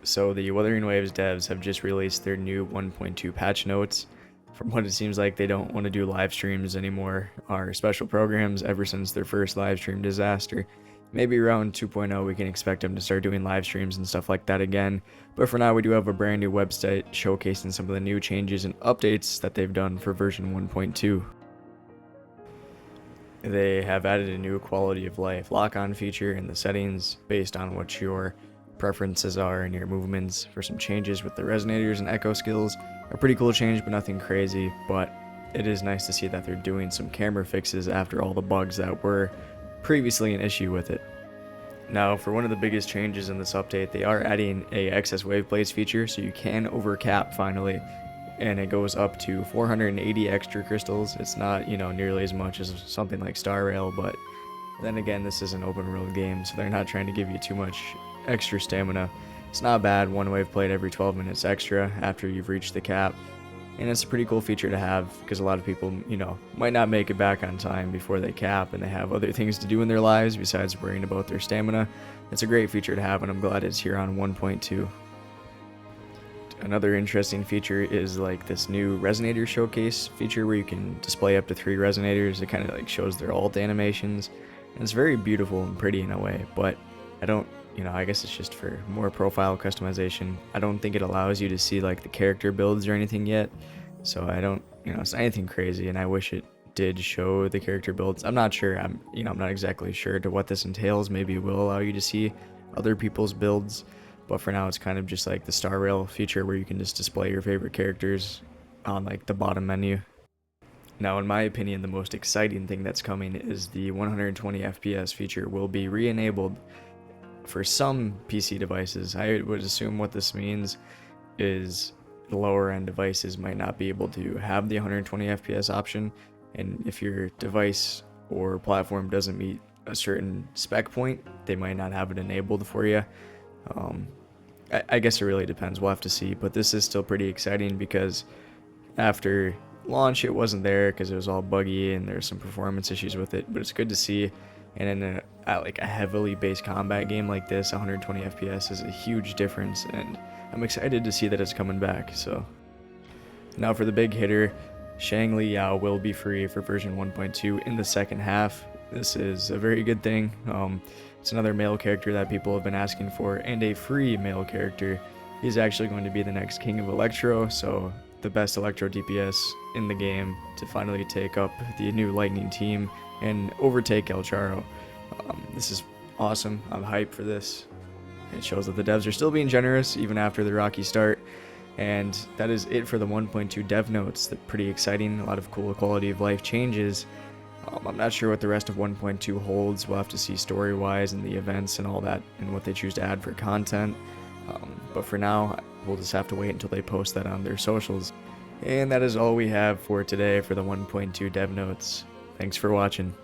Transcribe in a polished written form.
So the Wuthering Waves devs have just released their new 1.2 patch notes. From what it seems like, they don't want to do live streams anymore, or special programs, ever since their first live stream disaster. Maybe around 2.0 we can expect them to start doing live streams and stuff like that again, but for now we do have a brand new website showcasing some of the new changes and updates that they've done for version 1.2. They have added a new quality of life lock-on feature in the settings based on what your preferences are and your movements, for some changes with the resonators and echo skills. A pretty cool change, but nothing crazy, but it is nice to see that they're doing some camera fixes after all the bugs that were previously an issue with it. Now, for one of the biggest changes in this update, they are adding a excess wave plates feature, so you can overcap finally, and it goes up to 480 extra crystals. It's not, nearly as much as something like Star Rail, but then again, this is an open world game, so they're not trying to give you too much extra stamina. It's not bad, one wave plate every 12 minutes extra after you've reached the cap, and it's a pretty cool feature to have because a lot of people, might not make it back on time before they cap and they have other things to do in their lives besides worrying about their stamina. It's a great feature to have, and I'm glad it's here on 1.2. Another interesting feature is like this new resonator showcase feature where you can display up to 3 resonators. It kind of like shows their alt animations, and it's very beautiful and pretty in a way, but I guess it's just for more profile customization. I don't think it allows you to see like the character builds or anything yet, so I don't, it's not anything crazy, and I wish it did show the character builds. I'm not sure, I'm not exactly sure to what this entails. Maybe it will allow you to see other people's builds, but for now it's kind of just like the Star Rail feature where you can just display your favorite characters on like the bottom menu. Now, in my opinion, the most exciting thing that's coming is the 120 FPS feature will be re-enabled for some PC devices. I would assume what this means is the lower end devices might not be able to have the 120 FPS option, and if your device or platform doesn't meet a certain spec point, they might not have it enabled for you. I guess it really depends, we'll have to see, but this is still pretty exciting because after launch it wasn't there because it was all buggy and there's some performance issues with it, but it's good to see. And in a heavily based combat game like this, 120 FPS is a huge difference, and I'm excited to see that it's coming back. So now for the big hitter, Xiangli Yao will be free for version 1.2 in the second half. This is a very good thing. It's another male character that people have been asking for, and a free male character. He's actually going to be the next king of Electro, so the best Electro DPS in the game to finally take up the new Lightning team and overtake El Charo. This is awesome. I'm hyped for this. It shows that the devs are still being generous even after the rocky start. And that is it for the 1.2 dev notes. They're pretty exciting, a lot of cool quality of life changes. I'm not sure what the rest of 1.2 holds. We'll have to see story-wise and the events and all that and what they choose to add for content. But for now, we'll just have to wait until they post that on their socials. And that is all we have for today for the 1.2 dev notes. Thanks for watching.